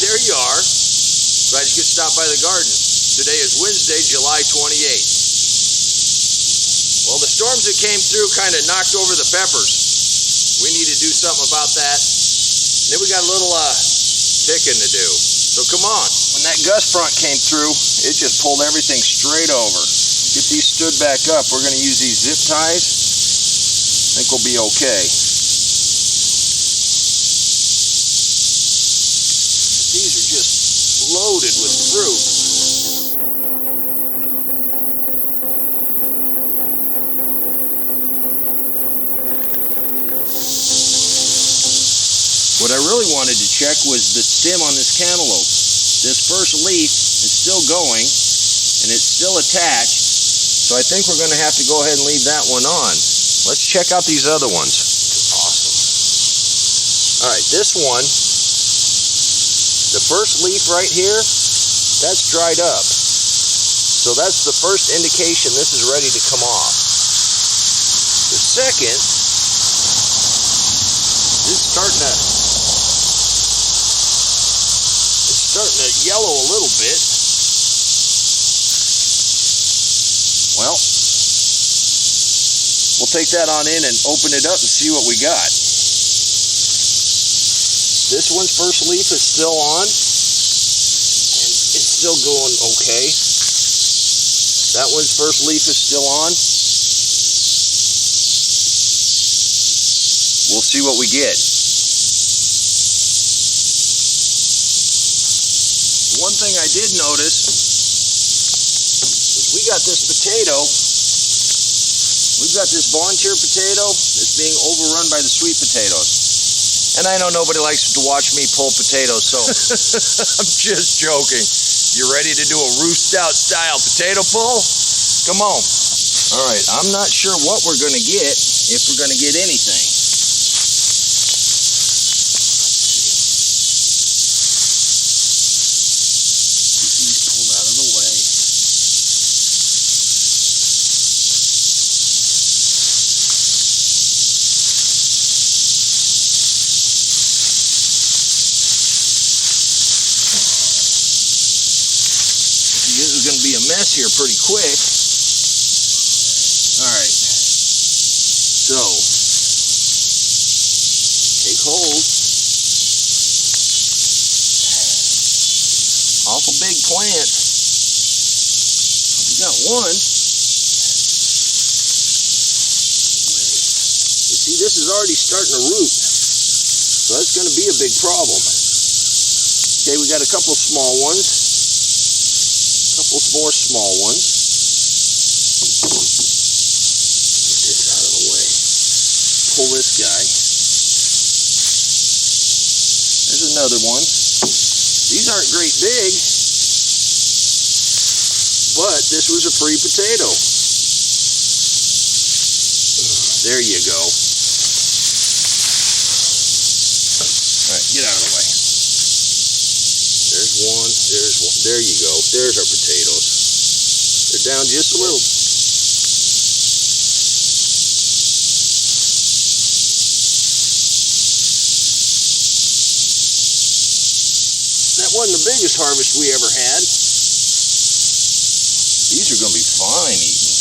there you are. Glad you could stop by the garden. Today is Wednesday, July 28th. Well, the storms that came through kind of knocked over the peppers. We need to do something about that. And then we got a little picking to do. So come on. When that gust front came through, it just pulled everything straight over. Get these stood back up. We're going to use these zip ties. I think we'll be okay. These are just loaded with fruit. What I really wanted to check was the stem on this cantaloupe. This first leaf is still going and it's still attached, so I think we're going to have to go ahead and leave that one on. Let's check out these other ones. Awesome. Alright, this one, the first leaf right here, that's dried up. So that's the first indication this is ready to come off. The second is starting to yellow a little bit. Well, we'll take that on in and open it up and see what we got. This one's first leaf is still on, and it's still going okay. That one's first leaf is still on. We'll see what we get. One thing I did notice is we got this potato. We've got this volunteer potato that's being overrun by the sweet potatoes. And I know nobody likes to watch me pull potatoes, so I'm just joking. You ready to do a roost out style potato pull? Come on. All right, I'm not sure what we're going to get, if we're going to get anything. This is going to be a mess here pretty quick. Alright, so take hold. Awful big plant. We got one. You see, this is already starting to root, so that's going to be a big problem. Okay, we got a couple small ones. Couple more small ones. Get this out of the way. Pull this guy. There's another one. These aren't great big, but this was a free potato. There you go. Alright, get out of the way. There's one, there's one. There you go. There's our potatoes. They're down just a little. That wasn't the biggest harvest we ever had. These are going to be fine eating.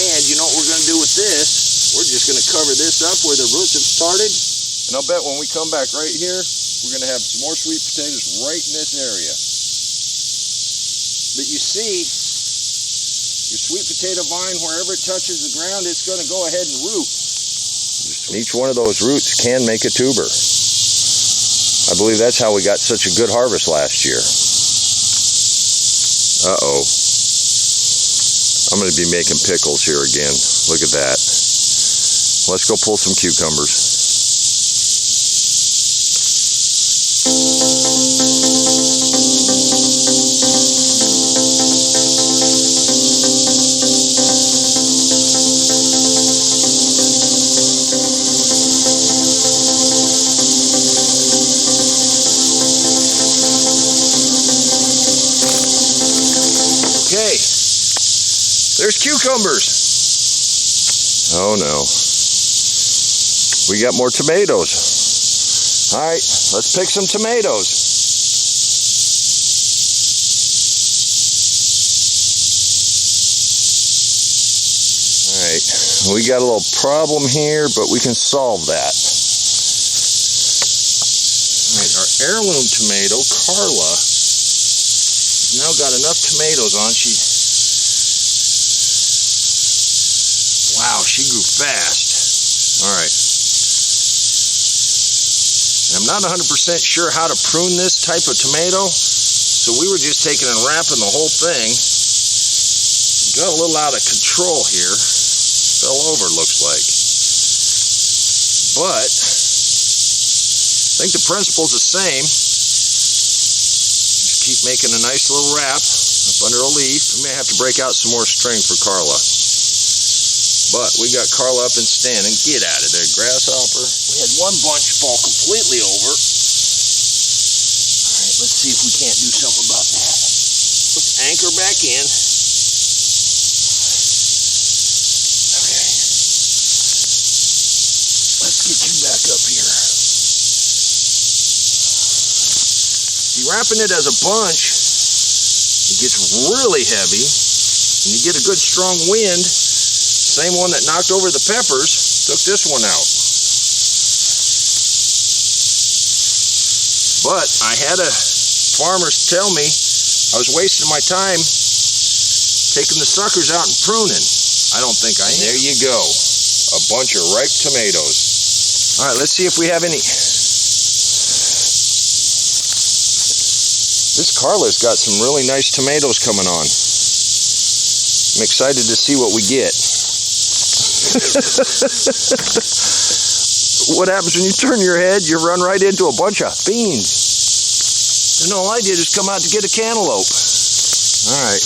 And you know what we're going to do with this? We're just going to cover this up where the roots have started. And I'll bet when we come back right here, we're going to have some more sweet potatoes right in this area. But you see, your sweet potato vine, wherever it touches the ground, it's going to go ahead and root. And each one of those roots can make a tuber. I believe that's how we got such a good harvest last year. Uh-oh. I'm going to be making pickles here again. Look at that. Let's go pull some cucumbers. Okay, there's cucumbers. Oh no, we got more tomatoes. All right, let's pick some tomatoes. All right, we got a little problem here, but we can solve that. All right, our heirloom tomato, Carla, has now got enough tomatoes on. Wow, she grew fast. All right. And I'm not 100% sure how to prune this type of tomato, so we were just taking and wrapping the whole thing. Got a little out of control here. Fell over, looks like. But I think the principle's the same. Just keep making a nice little wrap up under a leaf. We may have to break out some more string for Carla. But we got Carla up and standing. Get out of there, grasshopper. We had one bunch fall completely over. All right, let's see if we can't do something about that. Let's anchor back in. Okay. Let's get you back up here. See, wrapping it as a bunch, it gets really heavy, and you get a good strong wind. Same one that knocked over the peppers took this one out. But I had a farmer tell me I was wasting my time taking the suckers out and pruning. I don't think I am. There you go. A bunch of ripe tomatoes. All right, let's see if we have any. This Carla's got some really nice tomatoes coming on. I'm excited to see what we get. What happens when you turn your head? You run right into a bunch of beans. And all I did is come out to get a cantaloupe. All right.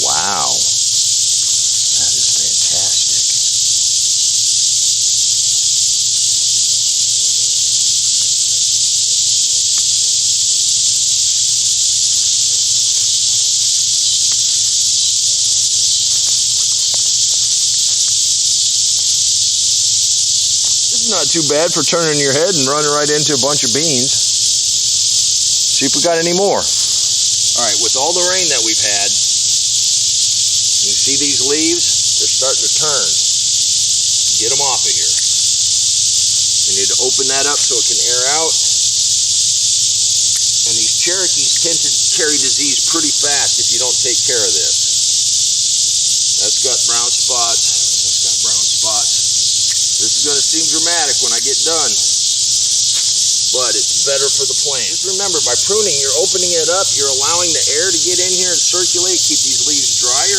Wow. That is fantastic. Not too bad for turning your head and running right into a bunch of beans. See if we got any more. All right, with all the rain that we've had, you see these leaves? They're starting to turn. Get them off of here. You need to open that up so it can air out. And these Cherokees tend to carry disease pretty fast if you don't take care of this. That's got brown spots. That's got brown spots. This is going to seem dramatic when I get done, but it's better for the plant. Just remember, by pruning, you're opening it up, you're allowing the air to get in here and circulate, keep these leaves drier.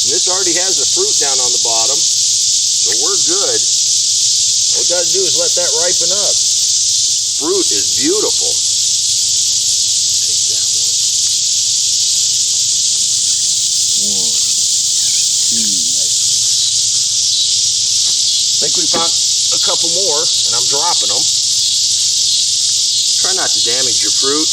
And this already has the fruit down on the bottom, so we're good. All we got to do is let that ripen up. This fruit is beautiful. I think we found a couple more, and I'm dropping them. Try not to damage your fruit.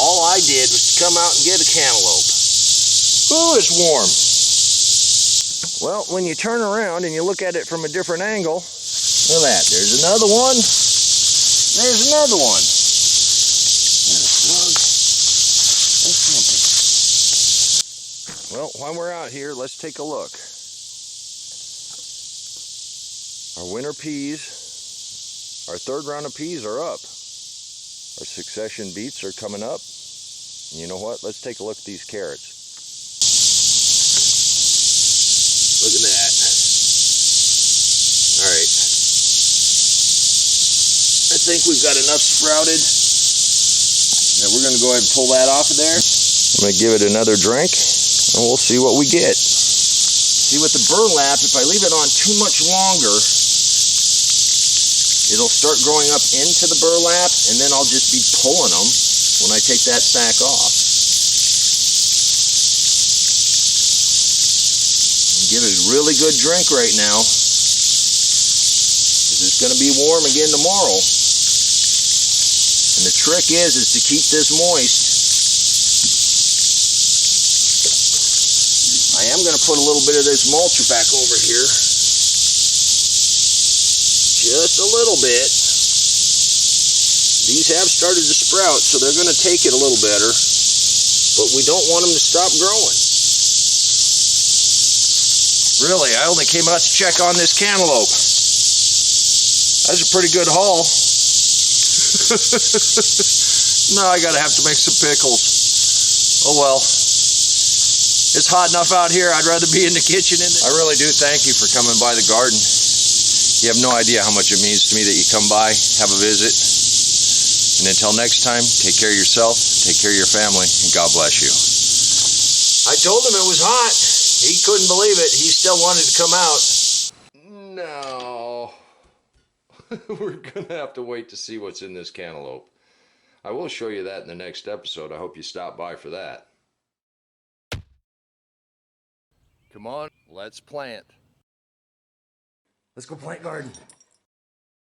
All I did was to come out and get a cantaloupe. Ooh, it's warm. Well, when you turn around and you look at it from a different angle, look at that. There's another one. There's another one. Well, while we're out here, let's take a look. Our winter peas, our third round of peas are up. Our succession beets are coming up. And you know what? Let's take a look at these carrots. Look at that. All right. I think we've got enough sprouted that we're going to go ahead and pull that off of there. I'm going to give it another drink. And we'll see what we get. See, with the burlap, if I leave it on too much longer, it'll start growing up into the burlap, and then I'll just be pulling them when I take that sack off. give it a really good drink right now. 'Cause it's going to be warm again tomorrow. And the trick is to keep this moist. I am going to put a little bit of this mulch back over here. Just a little bit. These have started to sprout, so they're going to take it a little better. But we don't want them to stop growing. Really, I only came out to check on this cantaloupe. That's a pretty good haul. Now I gotta have to make some pickles. Oh well. It's hot enough out here, I'd rather be in the kitchen. I really do thank you for coming by the garden. You have no idea how much it means to me that you come by, have a visit. And until next time, take care of yourself, take care of your family, and God bless you. I told him it was hot. He couldn't believe it. He still wanted to come out. No. We're gonna have to wait to see what's in this cantaloupe. I will show you that in the next episode. I hope you stop by for that. Come on, let's plant. Let's go plant garden.